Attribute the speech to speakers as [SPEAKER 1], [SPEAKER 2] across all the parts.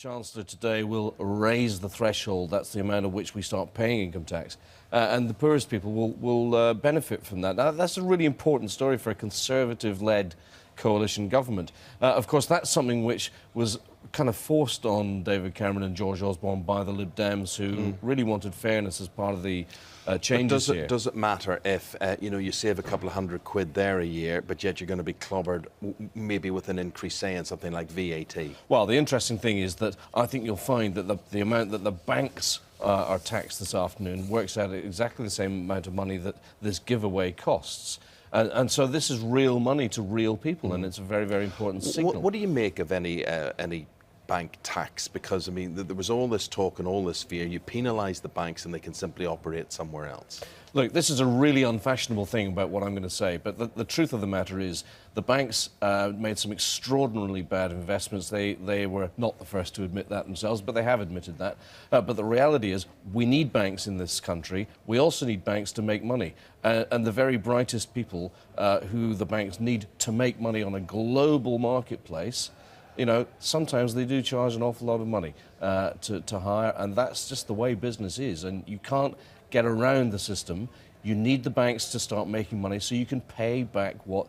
[SPEAKER 1] Chancellor today will raise the threshold. That's the amount at which we start paying income tax. And the poorest people will benefit from that. Now, that's a really important story for a Conservative-led coalition government. Of course, that's something which was kind of forced on David Cameron and George Osborne by the Lib Dems, who really wanted fairness as part of the changes here.
[SPEAKER 2] Does it matter if you save a couple of £100 there a year, but yet you're going to be clobbered maybe with an increase, say, in something like VAT?
[SPEAKER 1] Well, the interesting thing is that I think you'll find that the amount that the banks are taxed this afternoon works out at exactly the same amount of money that this giveaway costs. And so this is real money to real people, and it's a very, very important signal.
[SPEAKER 2] What do you make of any bank tax? Because, I mean, there was all this talk and all this fear. You penalise the banks and they can simply operate somewhere else.
[SPEAKER 1] Look, this is a really unfashionable thing about what I'm going to say, but the truth of the matter is the banks made some extraordinarily bad investments. They were not the first to admit that themselves, but they have admitted that. But the reality is we need banks in this country. We also need banks to make money. And the very brightest people who the banks need to make money on a global marketplace, sometimes they do charge an awful lot of money to hire, and that's just the way business is. And you can't get around the system. You need the banks to start making money so you can pay back what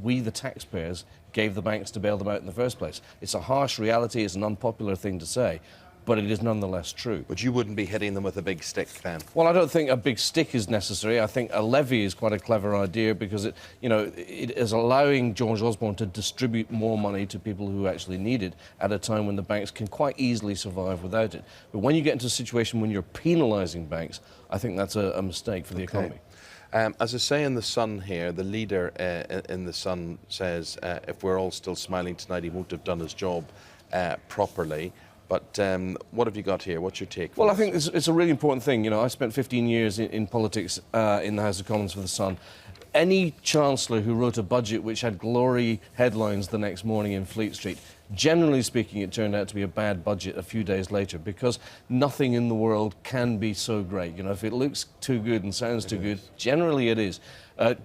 [SPEAKER 1] we, the taxpayers, gave the banks to bail them out in the first place. It's a harsh reality, it's an unpopular thing to say, but it is nonetheless true.
[SPEAKER 2] But you wouldn't be hitting them with a big stick then?
[SPEAKER 1] Well, I don't think a big stick is necessary. I think a levy is quite a clever idea because it is allowing George Osborne to distribute more money to people who actually need it at a time when the banks can quite easily survive without it. But when you get into a situation when you're penalising banks, I think that's a mistake for the economy.
[SPEAKER 2] As I say in The Sun here, the leader in The Sun says if we're all still smiling tonight, he won't have done his job properly. But what have you got here? What's your take?
[SPEAKER 1] Well, I think it's a really important thing. I spent 15 years in politics in the House of Commons for The Sun. Any Chancellor who wrote a budget which had glory headlines the next morning in Fleet Street, generally speaking, it turned out to be a bad budget a few days later because nothing in the world can be so great. If it looks too good and sounds too good, generally it is.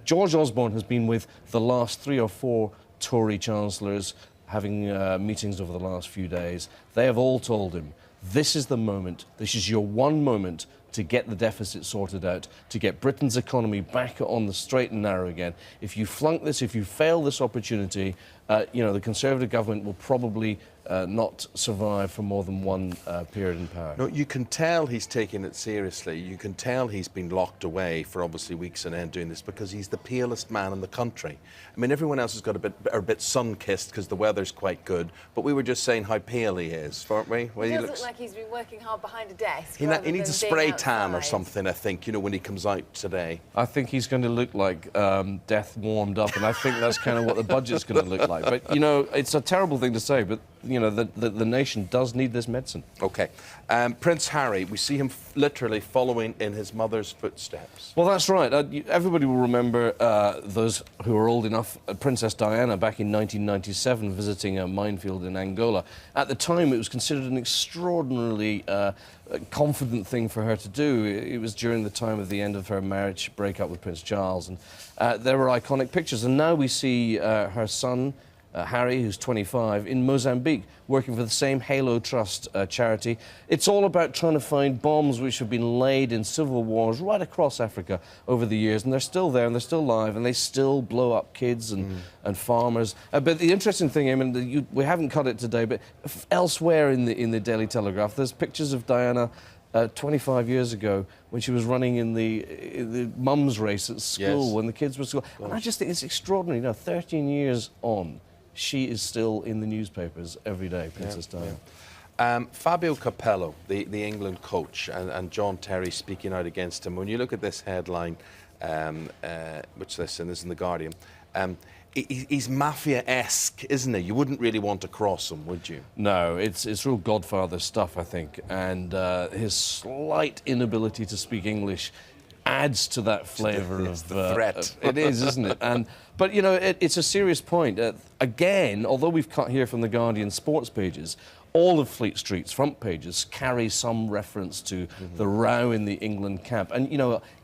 [SPEAKER 1] George Osborne has been with the last 3 or 4 Tory Chancellors having meetings over the last few days. They have all told him, this is the moment, this is your one moment to get the deficit sorted out, to get Britain's economy back on the straight and narrow again. If you flunk this, if you fail this opportunity, the Conservative government will probably not survive for more than one period in power.
[SPEAKER 2] No, you can tell he's taking it seriously. You can tell he's been locked away for obviously weeks on end doing this because he's the palest man in the country. I mean, everyone else has got a bit sun-kissed because the weather's quite good, but we were just saying how pale he is, weren't we?
[SPEAKER 3] Well, he does look like he's been working hard behind a desk.
[SPEAKER 2] He needs a spray tan or something, I think, when he comes out today.
[SPEAKER 1] I think he's going to look like death warmed up, and I think that's kind of what the budget's going to look like. But, it's a terrible thing to say, but, the nation does need this medicine.
[SPEAKER 2] OK. Prince Harry, we see him literally following in his mother's footsteps.
[SPEAKER 1] Well, that's right. Everybody will remember those who are old enough, Princess Diana back in 1997 visiting a minefield in Angola. At the time, it was considered an extraordinarily confident thing for her to do. It was during the time of the end of her marriage breakup with Prince Charles, and there were iconic pictures. And now we see her son, Harry, who's 25, in Mozambique, working for the same Halo Trust charity. It's all about trying to find bombs which have been laid in civil wars right across Africa over the years, and they're still there, and they're still live, and they still blow up kids and farmers. But the interesting thing, we haven't cut it today, but elsewhere in the Daily Telegraph, there's pictures of Diana 25 years ago when she was running in the mums race at school, when the kids were at school. And I just think it's extraordinary. 13 years on, she is still in the newspapers every day, Princess Diana.
[SPEAKER 2] Fabio Capello, the England coach, and John Terry speaking out against him. When you look at this headline, which this is in The Guardian, he's mafia-esque, isn't he? You wouldn't really want to cross him, would you?
[SPEAKER 1] No, it's real Godfather stuff, I think. And his slight inability to speak English adds to that flavour of
[SPEAKER 2] the threat.
[SPEAKER 1] It is, isn't it? But it's a serious point. Again, although we've cut here from the Guardian sports pages, all of Fleet Street's front pages carry some reference to the row in the England camp. And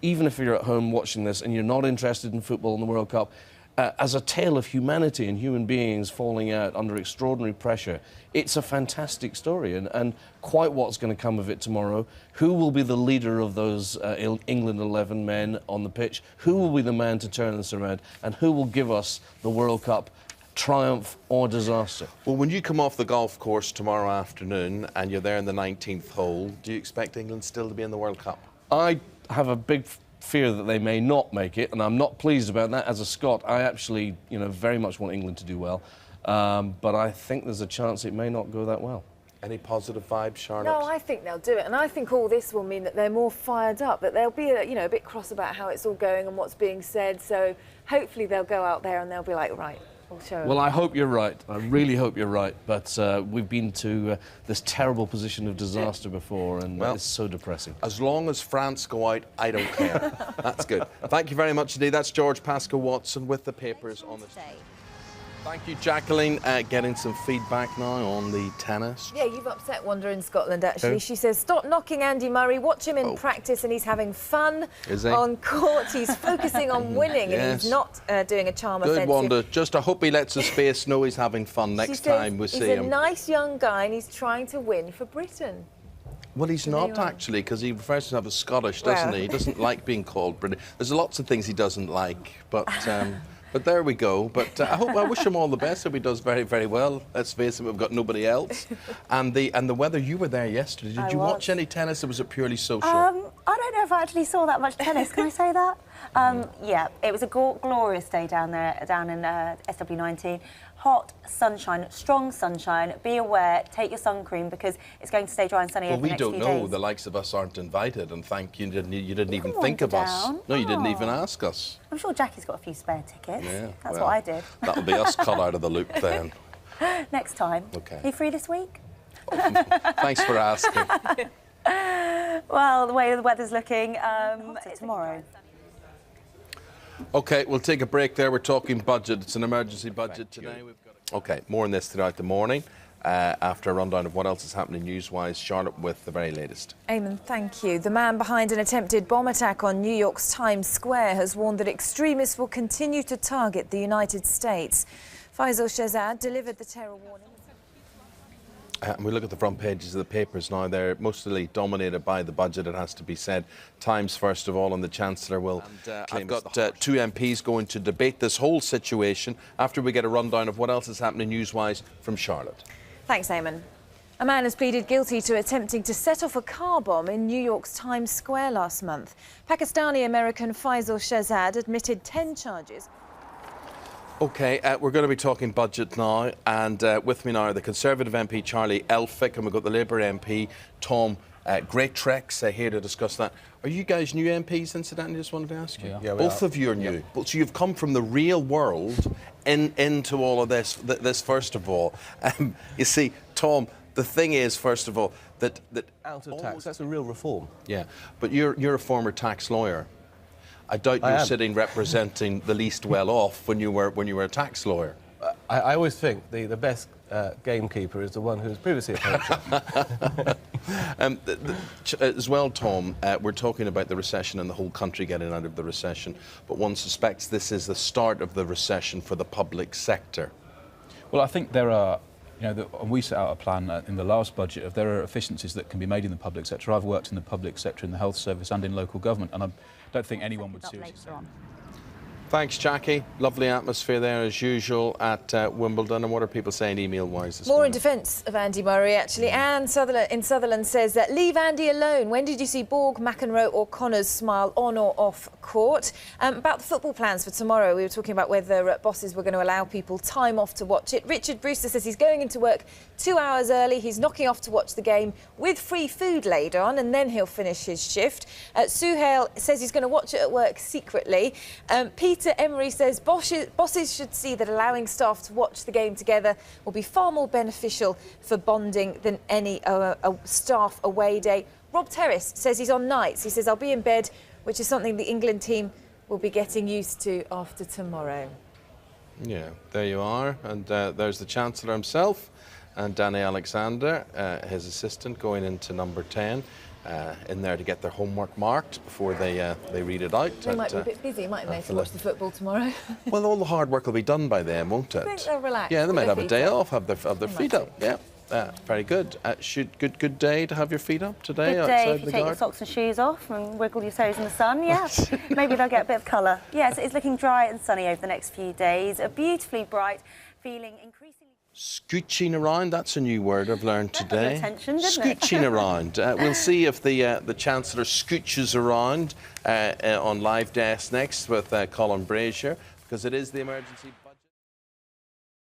[SPEAKER 1] even if you're at home watching this and you're not interested in football and the World Cup, as a tale of humanity and human beings falling out under extraordinary pressure. It's a fantastic story, and quite what's going to come of it tomorrow. Who will be the leader of those England 11 men on the pitch? Who will be the man to turn this around? And who will give us the World Cup triumph or disaster?
[SPEAKER 2] Well, when you come off the golf course tomorrow afternoon and you're there in the 19th hole, do you expect England still to be in the World Cup?
[SPEAKER 1] I have a big fear that they may not make it, and I'm not pleased about that. As a Scot, I actually, very much want England to do well, but I think there's a chance it may not go that well.
[SPEAKER 2] Any positive vibes, Charlotte?
[SPEAKER 3] No, I think they'll do it, and I think all this will mean that they're more fired up, that they'll be a bit cross about how it's all going and what's being said, so hopefully they'll go out there and they'll be like, right, we'll show them.
[SPEAKER 1] Well, I hope you're right. I really hope you're right, but we've been to this terrible position of disaster before, and it's so depressing.
[SPEAKER 2] As long as France go out, I don't care. That's good. Thank you very much indeed. That's George Pascal Watson with the papers on this. Thank you, Jacqueline. Getting some feedback now on the tennis.
[SPEAKER 3] Yeah, you've upset Wanda in Scotland, actually. Who? She says, stop knocking Andy Murray, watch him in practice and he's having fun.
[SPEAKER 2] Is he?
[SPEAKER 3] On court. He's focusing on winning and he's not doing a charm offensive.
[SPEAKER 2] Good, Wanda. Just I hope he lets his face know he's having fun next time we see him.
[SPEAKER 3] He's a nice young guy and he's trying to win for Britain.
[SPEAKER 2] Well, he's not actually, because he refers to himself as Scottish, doesn't he? He doesn't like being called British. There's lots of things he doesn't like, but... But there we go. But I wish him all the best. Hope he does very, very well. Let's face it, we've got nobody else. And the weather. You were there yesterday. Did you watch any tennis, or was it purely social?
[SPEAKER 4] I don't know if I actually saw that much tennis. Can I say that? Yeah, it was a glorious day down there, down in SW19. Hot sunshine, strong sunshine. Be aware, take your sun cream because it's going to stay dry and sunny over the next few days.
[SPEAKER 2] Well, we don't know. The likes of us aren't invited, and thank you. You didn't even think of us. No, you didn't even ask us.
[SPEAKER 4] I'm sure Jackie's got a few spare tickets.
[SPEAKER 2] Yeah,
[SPEAKER 4] that's what I did.
[SPEAKER 2] That'll be us cut out of the loop then.
[SPEAKER 4] Next time.
[SPEAKER 2] Okay.
[SPEAKER 4] Are you free this week?
[SPEAKER 2] Thanks for asking.
[SPEAKER 4] Well, the way the weather's looking, tomorrow.
[SPEAKER 2] OK, we'll take a break there. We're talking budget. It's an emergency budget today. OK, more on this throughout the morning. After a rundown of what else is happening news-wise, Charlotte with the very latest.
[SPEAKER 3] Eamon, thank you. The man behind an attempted bomb attack on New York's Times Square has warned that extremists will continue to target the United States. Faisal Shahzad delivered the terror warning.
[SPEAKER 2] And we look at the front pages of the papers now. They're mostly dominated by the budget, it has to be said. Times, first of all, and the Chancellor will claim. I've got two MPs going to debate this whole situation after we get a rundown of what else is happening news-wise from Charlotte.
[SPEAKER 3] Thanks, Eamon. A man has pleaded guilty to attempting to set off a car bomb in New York's Times Square last month. Pakistani-American Faisal Shahzad admitted 10 charges.
[SPEAKER 2] OK, we're going to be talking budget now, and with me now are the Conservative MP Charlie Elphicke, and we've got the Labour MP Tom Greatrex here to discuss that. Are you guys new MPs, incidentally? Just wanted to ask you.
[SPEAKER 5] Yeah,
[SPEAKER 2] both of you are new. Yep. So you've come from the real world into all of this first of all. You see, Tom, the thing is, first of all, that
[SPEAKER 5] out of tax, that's a real reform.
[SPEAKER 2] Yeah, but you're a former tax lawyer. I doubt you're sitting representing the least well off when you were a tax lawyer.
[SPEAKER 5] I always think the best gamekeeper is the one who's previously a poacher.
[SPEAKER 2] As well, Tom, we're talking about the recession and the whole country getting out of the recession, but one suspects this is the start of the recession for the public sector.
[SPEAKER 6] Well, I think there are, we set out a plan in the last budget of there are efficiencies that can be made in the public sector. I've worked in the public sector, in the health service and in local government, and I don't think anyone would seriously say.
[SPEAKER 2] Thanks, Jackie. Lovely atmosphere there, as usual, at Wimbledon. And what are people saying email-wise this
[SPEAKER 3] morning? More in
[SPEAKER 2] morning?
[SPEAKER 3] defence of Andy Murray, actually. Anne in Sutherland says that leave Andy alone. When did you see Borg, McEnroe or Connors smile on or off court? About the football plans for tomorrow, we were talking about whether bosses were going to allow people time off to watch it. Richard Brewster says he's going into work 2 hours early. He's knocking off to watch the game with free food laid on, and then he'll finish his shift. Suhail says he's going to watch it at work secretly. Peter Emery says bosses should see that allowing staff to watch the game together will be far more beneficial for bonding than any staff away day. Rob Terrace says he's on nights. He says, I'll be in bed, which is something the England team will be getting used to after tomorrow.
[SPEAKER 2] Yeah, there you are. And there's the Chancellor himself and Danny Alexander, his assistant, going into number 10. in there to get their homework marked before they read it out.
[SPEAKER 3] They might be a bit busy, mightn't they, to watch the football tomorrow?
[SPEAKER 2] Well, all the hard work will be done by them, won't it?
[SPEAKER 3] I think they'll relax.
[SPEAKER 2] Yeah, they might have a day
[SPEAKER 3] up.
[SPEAKER 2] off, have their feet up. Yeah, very good. Good day to have your feet up today
[SPEAKER 4] Good
[SPEAKER 2] outside
[SPEAKER 4] day if you
[SPEAKER 2] the
[SPEAKER 4] take your
[SPEAKER 2] garden.
[SPEAKER 4] socks and shoes off and wiggle your toes in the sun, yeah. Maybe they'll get a bit of colour. Yes, it's looking dry and sunny over the next few days. Beautifully bright, feeling increasingly...
[SPEAKER 2] Scooching around, that's a new word I've learned
[SPEAKER 4] That got
[SPEAKER 2] today.
[SPEAKER 4] your attention, didn't it?
[SPEAKER 2] Scooching around. We'll see if the Chancellor scooches around on Live Desk next with Colin Brazier, because it is the emergency...